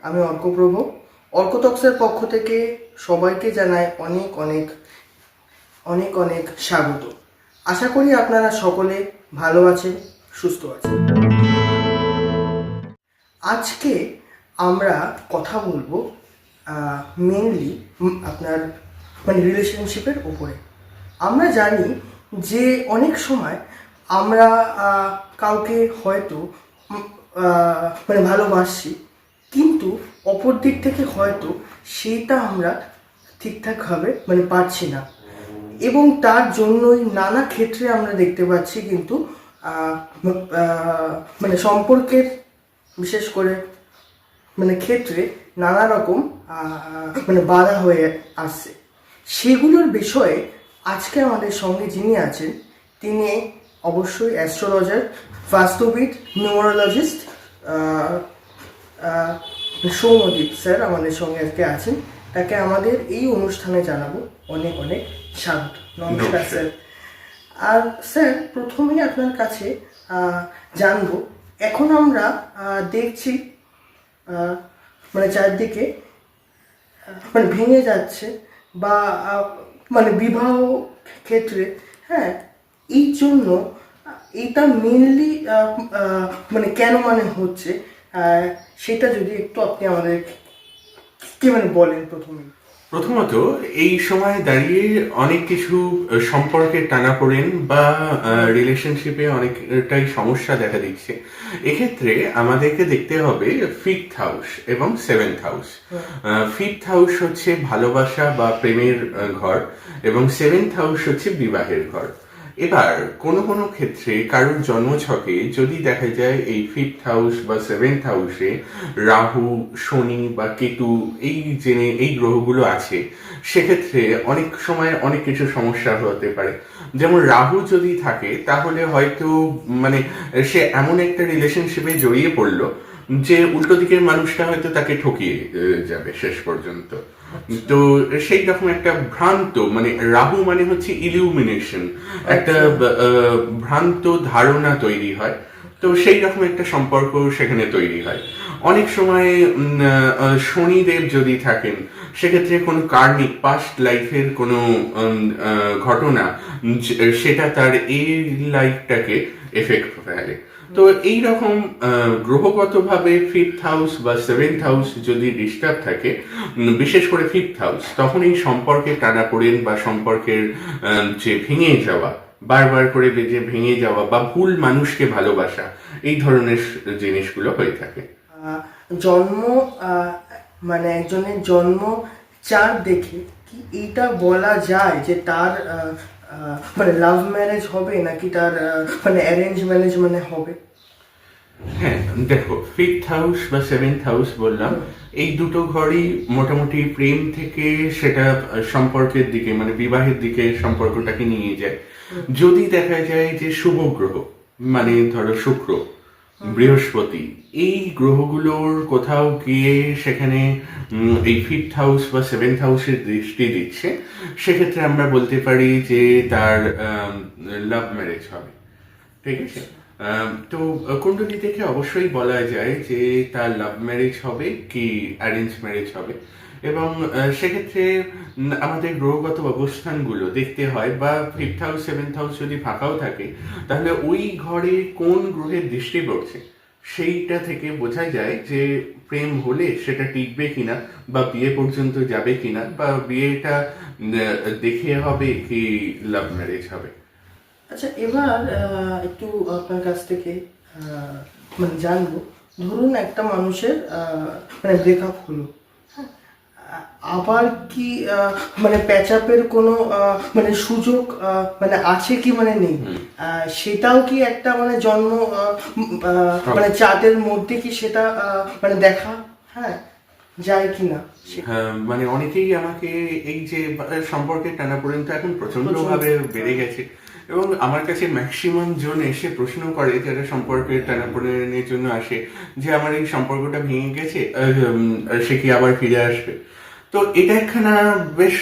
আমি অর্কপ্রভ। অর্কটক্সের পক্ষ থেকে সবাইকে জানাই অনেক অনেক অনেক অনেক স্বাগত। আশা করি আপনারা সকলে ভালো আছেন, সুস্থ আছেন। আজকে আমরা কথা বলবো মেনলি আপনার রিলেশনশিপের উপরে। আমরা জানি যে অনেক সময় আমরা কাউকে হয়তো ভালোবাসি, কিন্তু অপর দিক থেকে হয়তো সেইটা আমরা ঠিকঠাকভাবে পারছি না, এবং তার জন্যই নানা ক্ষেত্রে আমরা দেখতে পাচ্ছি কিন্তু সম্পর্কের বিশেষ করে ক্ষেত্রে নানা রকম বাধা হয়ে আসছে। সেগুলোর বিষয়ে আজকে আমাদের সঙ্গে যিনি আছেন তিনি অবশ্যই অ্যাস্ট্রোলজার, বাস্তুবিদ, নিউমোরোলজিস্ট সৌম্যদীপ স্যার আমাদের সঙ্গে আজকে আছেন। তাকে আমাদের এই অনুষ্ঠানে জানাবো অনেক অনেক স্বাগত। নমস্কার স্যার। আর স্যার, প্রথমেই আপনার কাছে জানবো, এখন আমরা দেখছি চারদিকে ভেঙে যাচ্ছে বা বিবাহ ক্ষেত্রে, হ্যাঁ, এই জন্য এটা মেনলি কেন হচ্ছে সেটা যদি একটু আপনি আমাদের কি বলেন। প্রথমত এই সময় দাঁড়িয়ে অনেক কিছু সম্পর্কের টানাপোড়েন বা রিলেশনশিপে অনেকটাই সমস্যা দেখা দিচ্ছে। এক্ষেত্রে আমাদেরকে দেখতে হবে ফিফথ হাউস এবং সেভেন্থ হাউস। ফিফথ হাউস হচ্ছে ভালোবাসা বা প্রেমের ঘর, এবং সেভেন্থ হাউস হচ্ছে বিবাহের ঘর। এবার কোনো কোনো ক্ষেত্রে কারোর জন্মছকে যদি দেখা যায় এই ফিফথ হাউস বা সেভেন্থ হাউসে রাহু, শনি বা কেতু এই গ্রহগুলো আছে, সেক্ষেত্রে অনেক সময় অনেক কিছু সমস্যা হতে পারে। যেমন রাহু যদি থাকে তাহলে হয়তো সে এমন একটা রিলেশনশিপে জড়িয়ে পড়লো যে উল্টো দিকের মানুষটা হয়তো তাকে ঠকিয়ে যাবে শেষ পর্যন্ত। তো সেই রকম একটা ভ্রান্ত রাহু হচ্ছে ইলিউমিনেশন, একটা ভ্রান্ত ধারণা তৈরি হয়। তো সেই রকম একটা সম্পর্ক সেখানে তৈরি হয়। অনেক সময় শনিদেব যদি থাকেন, সেক্ষেত্রে কোনো কার্মিক পাস্ট লাইফের কোনো ঘটনা সেটা তার এই লাইফটাকে এফেক্ট ফেলে। তো এইরকম গ্রহগতভাবে ফিফথ হাউস বা সেভেন্থ হাউস যদি ডিস্টার্ব থাকে, বিশেষ করে ফিফথ হাউস, তখন এই সম্পর্কে টানাপোড়েন বা সম্পর্কের যে ভেঙে যাওয়া, বারবার করে যে ভেঙে যাওয়া বা ভুল মানুষকে ভালোবাসা, এই ধরনের জিনিসগুলো হয়ে থাকে। জন্ম একজনের জন্ম চার দেখে কি এইটা বলা যায় যে তার লাভ ম্যারেজ হবে নাকি তার অ্যারেঞ্জ ম্যারেজ হবে? হ্যাঁ, দেখো, ফিফথ হাউস বা সেভেন্থ হাউস বললাম, এই দুটো ঘরই মোটামুটি প্রেম থেকে সেটা সম্পর্কের দিকে বিবাহের দিকে সম্পর্কটাকে নিয়ে যায়। যদি দেখা যায় যে শুভ গ্রহ ধরো শুক্র, বৃহস্পতি, এই গ্রহগুলোর কোথাও গিয়ে সেখানে এই ফিফথ হাউস বা সেভেন্থ হাউসের দৃষ্টি দিচ্ছে, সেক্ষেত্রে আমরা বলতে পারি যে তার লাভ ম্যারেজ হবে। ঠিক আছে? তো কুণ্ডলী দেখে অবশ্যই বলা যায় যে তার লাভ ম্যারেজ হবে কি অ্যারেঞ্জ ম্যারেজ হবে, এবং সেক্ষেত্রে আমাদের গ্রহগত অবস্থানগুলো দেখতে হয়, বা ফিফথ হাউস সেভেন্থ হাউস যদি ফাঁকাও থাকে, তাহলে ওই ঘরে কোন গ্রহের দৃষ্টি পড়ছে সেইটা থেকে বোঝা যায় যে প্রেম হলে সেটা টিকবে কিনা, বা বিয়ে পর্যন্ত যাবে কিনা, বা বিয়েটা দেখে হবে কি লাভ ম্যারেজ হবে। আচ্ছা, এবার একটু আপনার কাছ থেকে জানবো, ধরুন একটা মানুষের ব্রেকআপ হলো, হ্যাঁ, আবার কি প্যাচআপের কোনো সুযোগ আছে কি নেই? সেটাও কি একটা জন্ম চাঁদের মধ্যে কি সেটা দেখা, হ্যাঁ, যায় কিনা? অনেকেই আমাকে এই যে সম্পর্কের টানাপোড়েন তো এখন প্রচন্ড ভাবে বেড়ে গেছে, এবং আমার কাছে ম্যাক্সিমাম জন এসে প্রশ্ন করে, যারা সম্পর্কের টানাপোড়েনের জন্য আসে, যে আমার এই সম্পর্কটা ভেঙে গেছে, সে কি আবার ফিরে আসবে? তো এটা একখানা বেশ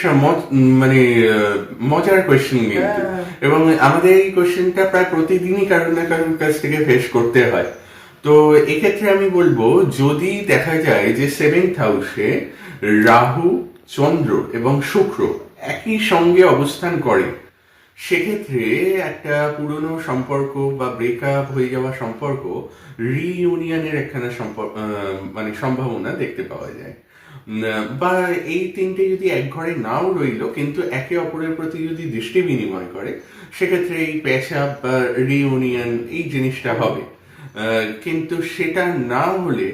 মজার কোয়েশ্চেন কিন্তু, এবং আমাদের এই কোয়েশ্চেনটা প্রায় প্রতিদিনই কারোর না কারোর কাছ থেকে ফেস করতে হয়। তো এক্ষেত্রে আমি বলবো, যদি দেখা যায় যে 7th হাউসে রাহু, চন্দ্র এবং শুক্র একই সঙ্গে অবস্থান করে, সেক্ষেত্রে একটা পুরনো সম্পর্ক বা ব্রেকআপ হয়ে যাওয়া সম্পর্ক রিইউনিয়নের একখানা মানে সম্ভাবনা দেখতে পাওয়া যায়। বা এই তিনটে যদি এক ঘরে নাও রইলো, কিন্তু একে অপরের প্রতি যদি দৃষ্টি বিনিময় করে, সেক্ষেত্রে এই প্যাচআপ বা রিইউনিয়ন এই জিনিসটা হবে। কিন্তু সেটা না হলে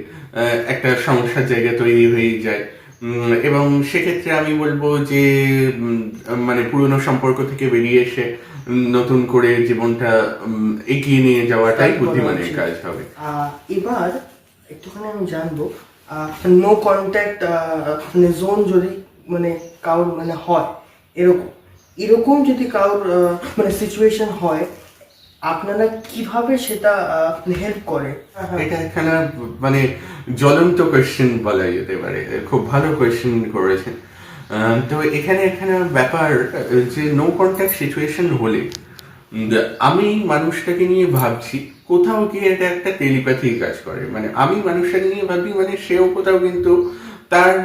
একটা সমস্যার জায়গা তৈরি হয়ে যায়। এবং সেক্ষেত্রে আমি বলবো যে মানে পুরনো সম্পর্ক থেকে বেরিয়ে এসে নতুন করে জীবনটা এগিয়ে নিয়ে যাওয়াটাই বুদ্ধিমানের কাজ হবে। এবার একটুখানি আমি জানবো, নো কন্ট্যাক্ট মানে জোন যদি মানে কারোর মানে হয়, এরকম এরকম যদি কারোর মানে সিচুয়েশন হয়, আপনারা কিভাবে সেটা হেল্প করে? এটা একখানা মানে জ্বলন্ত কোয়েশ্চেন বলা যেতে পারে, খুব ভালো কোয়েশ্চেন করেছেন। তো এখানে একখানা ব্যাপার যে নো কন্ট্যাক্ট সিচুয়েশন হলে আমি মানুষটাকে নিয়ে ভাবছি, কোথাও গিয়ে এটা একটা টেলিপ্যাথি কাজ করে। মানে আমি মানুষটাকে নিয়ে ভাবি, মানে সেও কোথাও কিন্তু তার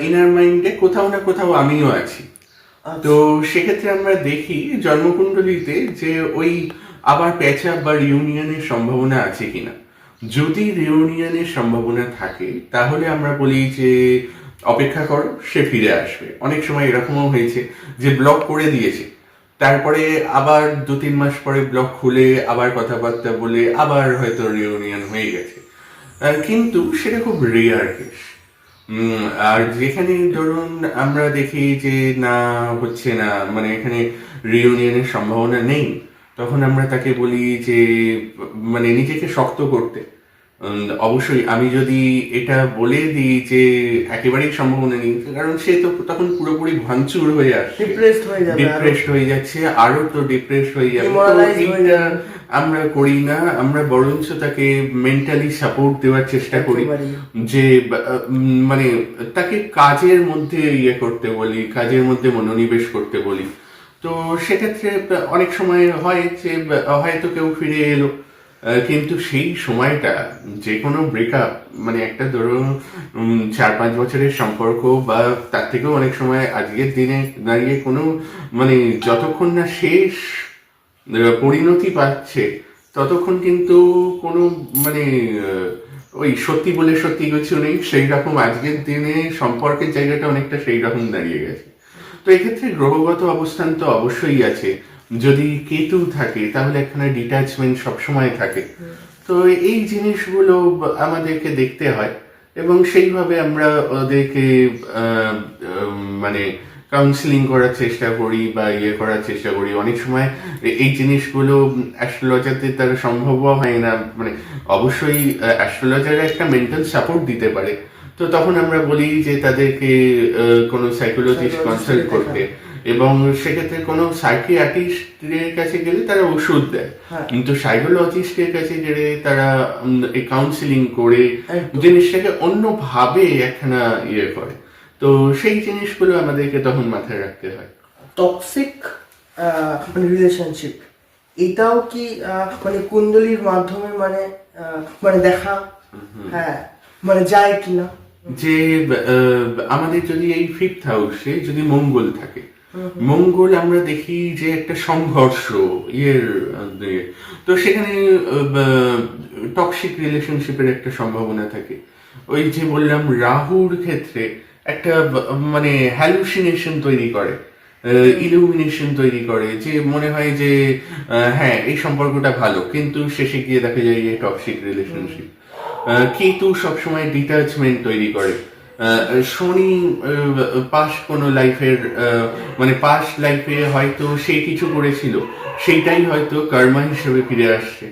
ইনার মাইন্ডে কোথাও না কোথাও আমিও আছি। তো সেক্ষেত্রে আমরা দেখি জন্মকুণ্ডলিতে যে ওই আবার প্যাচআপ বা রিউনিয়নের সম্ভাবনা আছে কিনা। যদি রিউনিয়নের সম্ভাবনা থাকে, তাহলে আমরা বলি যে অপেক্ষা করো, সে ফিরে আসবে। অনেক সময় এরকমও হয়েছে যে ব্লক করে দিয়েছে, তারপরে আবার 2-3 মাস পরে ব্লক খুলে আবার কথাবার্তা বলে আবার হয়তো রিউনিয়ন হয়ে গেছে। কিন্তু সেটা খুব রেয়ার কেস। আর যেখানে ধরুন আমরা দেখি যে না হচ্ছে না, মানে এখানে রিউনিয়নের সম্ভাবনা নেই, তখন আমরা তাকে বলি যে মানে নিজেকে শক্ত করতে। অবশ্যই আমি যদি এটা বলে দিই যে একেবারেই সম্ভাবনা নেই, কারণ সে তো তখন পুরোপুরি ভাঙচুর হয়ে আসছে, ডিপ্রেসড হয়ে যাচ্ছে, আরো তো ডিপ্রেসড হয়ে যাবে। তো এইটা আমরা করি না, আমরা বরঞ্চ তাকে মেন্টালি সাপোর্ট দেওয়ার চেষ্টা করি, যে মানে তাকে কাজের মধ্যে করতে বলি, কাজের মধ্যে মনোনিবেশ করতে বলি। তো সেক্ষেত্রে অনেক সময় হয় যে হয়তো কেউ ফিরে এলো, কিন্তু সেই সময়টা যে কোনো ব্রেকআপ, মানে একটা ধরুন 4-5 বছরের সম্পর্ক বা তার থেকেও অনেক সময় আজকের দিনে দাঁড়িয়ে কোনো মানে যতক্ষণ না শেষ পরিণতি পাচ্ছে, ততক্ষণ কিন্তু কোনো মানে ওই সত্যি বলে সত্যি কিছু নেই, সেই রকম আজকের দিনে সম্পর্কের জায়গাটা অনেকটা সেই রকম দাঁড়িয়ে গেছে। তো এক্ষেত্রে গ্রহগত অবস্থান তো অবশ্যই আছে। যদি কেতু থাকে তাহলে একখানা ডিট্যাচমেন্ট সবসময় থাকে। তো এই জিনিসগুলো আমাদেরকে দেখতে হয়, এবং সেইভাবে আমরা ওদেরকে মানে কাউন্সিলিং করার চেষ্টা করি বা করার চেষ্টা করি। অনেক সময় এই জিনিসগুলো অ্যাস্ট্রোলজারদের দ্বারা সম্ভব হয় না, মানে অবশ্যই অ্যাস্ট্রোলজাররা একটা মেন্টাল সাপোর্ট দিতে পারে। তো তখন আমরা বলি যে তাদেরকে কোনো সাইকোলজিস্ট কনসাল্ট করতে, এবং সেক্ষেত্রে কোনো সাইকিয়াট্রিস্টের কাছে গেলে তারা ওষুধ দেয়, কিন্তু সাইকোলজিস্টের কাছে গেলে তারা এই কাউন্সিলিং করে জিনিসটাকে অন্যভাবে একখানা করে। তো সেই জিনিসগুলো আমাদেরকে তখন মাথায় রাখতে হয়। টক্সিক মানে রিলেশনশিপ, এটাও কি মানে কুণ্ডলীর মাধ্যমে মানে মানে দেখা হ্যাঁ মানে যায় কিনা? যে আমাদের যদি এই 5th হাউসে যদি মঙ্গল থাকে, মঙ্গল আমরা দেখি যে একটা সংঘর্ষ তো সেখানে টক্সিক রিলেশনশিপের একটা সম্ভাবনা থাকে। ওই যে বললাম রাহুর ক্ষেত্রে একটা মানে হ্যালুসিনেশন তৈরি করে, ইলুমিনেশন তৈরি করে, যে মনে হয় যে হ্যাঁ এই সম্পর্কটা ভালো, কিন্তু শেষে গিয়ে দেখা যায় এই টক্সিক রিলেশনশিপ। কেতু সবসময় ডিটাচমেন্ট তৈরি করে। শনি পাস্ট কোনো লাইফের মানে পাস্ট লাইফে হয়তো সে কিছু করেছিল, সেইটাই হয়তো কর্মা হিসেবে ফিরে আসছে।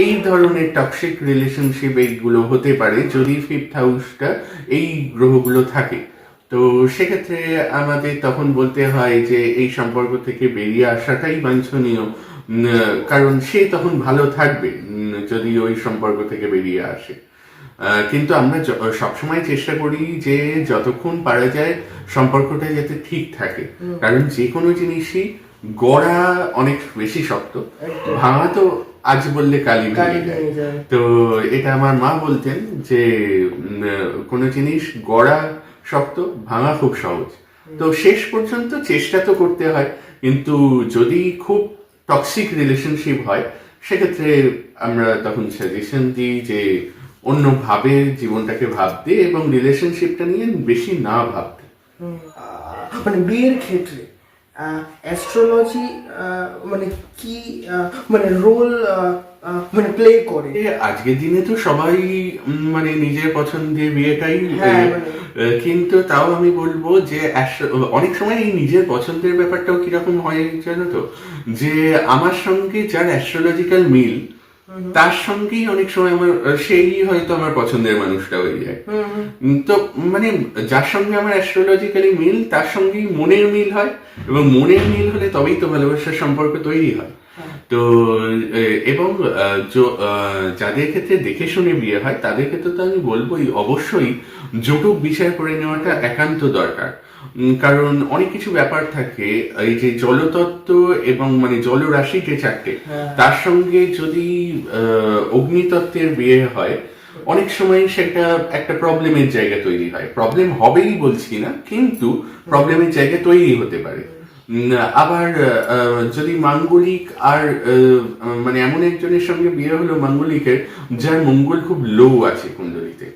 এই ধরনের টক্সিক রিলেশনশিপ এইগুলো হতে পারে যদি 5th হাউসটা এই গ্রহগুলো থাকে। তো সেক্ষেত্রে আমাদের তখন বলতে হয় যে এই সম্পর্ক থেকে বেরিয়ে আসাটাই বাঞ্ছনীয়, কারণ সে তখন ভালো থাকবে যদি ওই সম্পর্ক থেকে বেরিয়ে আসে। কিন্তু আমরা সবসময় চেষ্টা করি যে যতক্ষণ পারা যায় সম্পর্কটা যাতে ঠিক থাকে, কারণ যে কোনো জিনিসই গড়া অনেক বেশি শক্ত, ভাঙা তো আজ বললে কালই কালই ভেঙে যায়। ভেঙে যায়। তো এটা আমার মা বলতেন যে কোনো জিনিস গড়া শক্ত, ভাঙা খুব সহজ। তো শেষ পর্যন্ত চেষ্টা তো করতে হয়, কিন্তু যদি খুব টক্সিক রিলেশনশিপ হয় সেক্ষেত্রে আমরা তখন সাজেশন দিই যে অন্যভাবে জীবনটাকে ভাবতে এবং রিলেশনশিপটা নিয়ে বেশি না ভাবতে। মানে বিয়ের ক্ষেত্রে অ্যাস্ট্রোলজি মানে কি মানে রোল মানে প্লে করে? আজকের দিনে তো সবাই মানে নিজের পছন্দের বিয়েটাই হ্যাঁ, কিন্তু তাও আমি বলবো যে অনেক সময় এই নিজের পছন্দের ব্যাপারটাও কিরকম হয় জানো তো, যে আমার সঙ্গে যার অ্যাস্ট্রোলজিক্যাল মিল তার সঙ্গেই অনেক সময় আমার সেই হয়তো আমার পছন্দের মানুষটা হয়ে যায়। তো মানে যার সঙ্গে আমার অ্যাস্ট্রোলজিক্যালি মিল তার সঙ্গেই মনের মিল হয়, এবং মনের মিল হলে তবেই তো ভালোবাসার সম্পর্ক তৈরি হয়। তো এবং যাদের ক্ষেত্রে দেখে শুনে বিয়ে হয় তাদের ক্ষেত্রে তো আমি বলবোই অবশ্যই জটক বিচার করে নেওয়াটা একান্ত দরকার। কারণ অনেক কিছু ব্যাপার থাকে, এই যে জলতত্ত্ব এবং মানে জলরাশি যে চারটে, তার সঙ্গে যদি অগ্নিতত্ত্বের বিয়ে হয় অনেক সময় সেটা একটা প্রবলেমের জায়গা তৈরি হয়। প্রবলেম হবেই বলছি না, কিন্তু প্রবলেমের জায়গা তৈরি হতে পারে। আবার যদি মাঙ্গলিক আর মানে এমন একজনের সঙ্গে বিয়ে হলো মাঙ্গলিকের যার মঙ্গল খুব লো আছে কুণ্ডলিতে,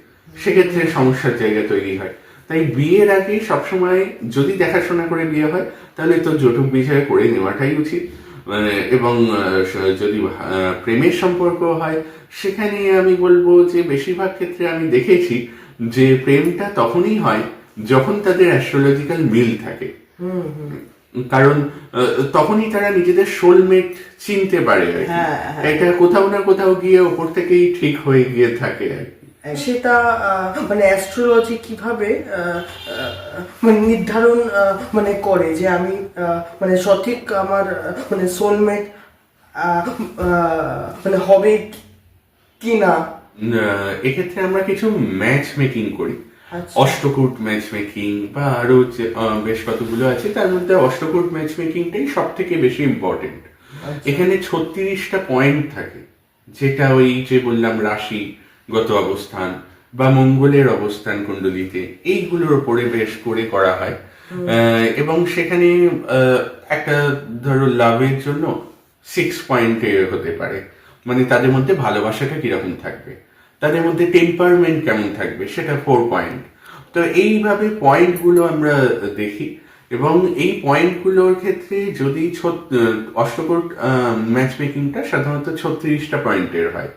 সেক্ষেত্রে সমস্যার জায়গা তৈরি হয়। তাই বিয়ের আগে সবসময় যদি দেখাশোনা করে বিয়ে হয় তাহলে তো জটক বিচার করে নেওয়াটাই উচিত। এবং যদি প্রেমের সম্পর্ক হয় সেখানে আমি বলবো যে বেশিরভাগ ক্ষেত্রে আমি দেখেছি যে প্রেমটা তখনই হয় যখন তাদের অ্যাস্ট্রোলজিক্যাল মিল থাকে। কারণ তখনই তারা নিজেদের সোলমেট চিনতে পারে আর কি। এটা কোথাও না কোথাও গিয়ে ওপর থেকেই ঠিক হয়ে গিয়ে থাকে আর কি। সেটা মানে অ্যাস্ট্রোলজি কিভাবে মানে নির্ধারণ মানে করে যে আমি মানে সঠিক আমার মানে সোলমেট মানে হবে কি না? এক্ষেত্রে আমরা কিছু ম্যাচ মেকিং করি, অষ্টকূট ম্যাচ মেকিং বা আরো বেশ কতগুলো আছে, তার মধ্যে অষ্টকূট ম্যাচ মেকিংটাই সব থেকে বেশি ইম্পর্টেন্ট। এখানে 36টা পয়েন্ট থাকে, যেটা ওই যে বললাম রাশিগত অবস্থান বা মঙ্গলের অবস্থান কুণ্ডলিতে, এইগুলোর উপরে বেশ করে করা হয়। এবং সেখানে একটা ধরো লাভের জন্য 6 পয়েন্টে হতে পারে, মানে তাদের মধ্যে ভালোবাসাটা কিরকম থাকবে, তাদের মধ্যে টেম্পারমেন্ট কেমন থাকবে, সেটা 4 পয়েন্ট। তো এইভাবে পয়েন্টগুলো আমরা দেখি, এবং এই পয়েন্টগুলোর ক্ষেত্রে যদি অষ্টকূট ম্যাচ মেকিংটা সাধারণত 36টা পয়েন্টের হয়।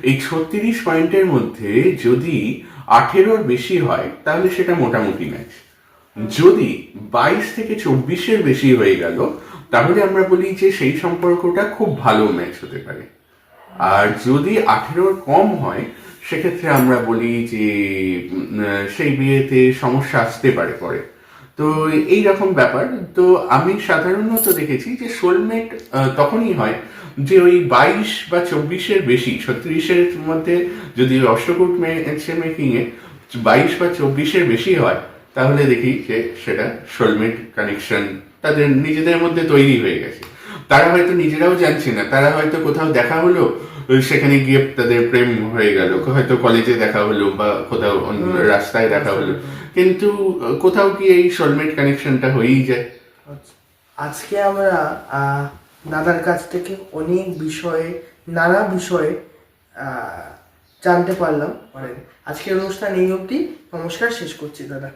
এই 36 পয়েন্টের মধ্যে যদি 18-র বেশি হয় তাহলে সেটা মোটামুটি ম্যাচ। যদি 22 থেকে 24-এর বেশি হয়ে গেল তাহলে আমরা বলি যে সেই সম্পর্কটা খুব ভালো ম্যাচ হতে পারে। আর যদি 18-র কম হয় সেক্ষেত্রে আমরা বলি যে সেই বিয়েতে সমস্যা আসতে পারে পরে। তো এই রকম ব্যাপার। তো আমি সাধারণত দেখেছি যে সোলমেট তখনই হয় যে ওই 22 বা 24-এর বেশি, 36-এর মধ্যে যদি অষ্টকূট মেকিং এ 22 বা 24-এর বেশি হয় তাহলে দেখি যে সেটা সোলমেট কানেকশন তাদের নিজেদের মধ্যে তৈরি হয়ে গেছে। তারা হয়তো নিজেরাও জানছে না, তারা হয়তো কোথাও দেখা হলো, সেখানে গিয়ে তাদের প্রেম হয়ে গেল, হয়তো কলেজে দেখা হলো বা কোথাও রাস্তায় দেখা হলো, কিন্তু কোথাও গিয়ে এই সোলমেট কানেকশনটা হয়েই যায়। আজকে আমরা দাদার কাছ থেকে অনেক বিষয়ে, নানা বিষয়ে জানতে পারলাম। আজকের অনুষ্ঠান এই অবধি। নমস্কার, শেষ করছি দাদা।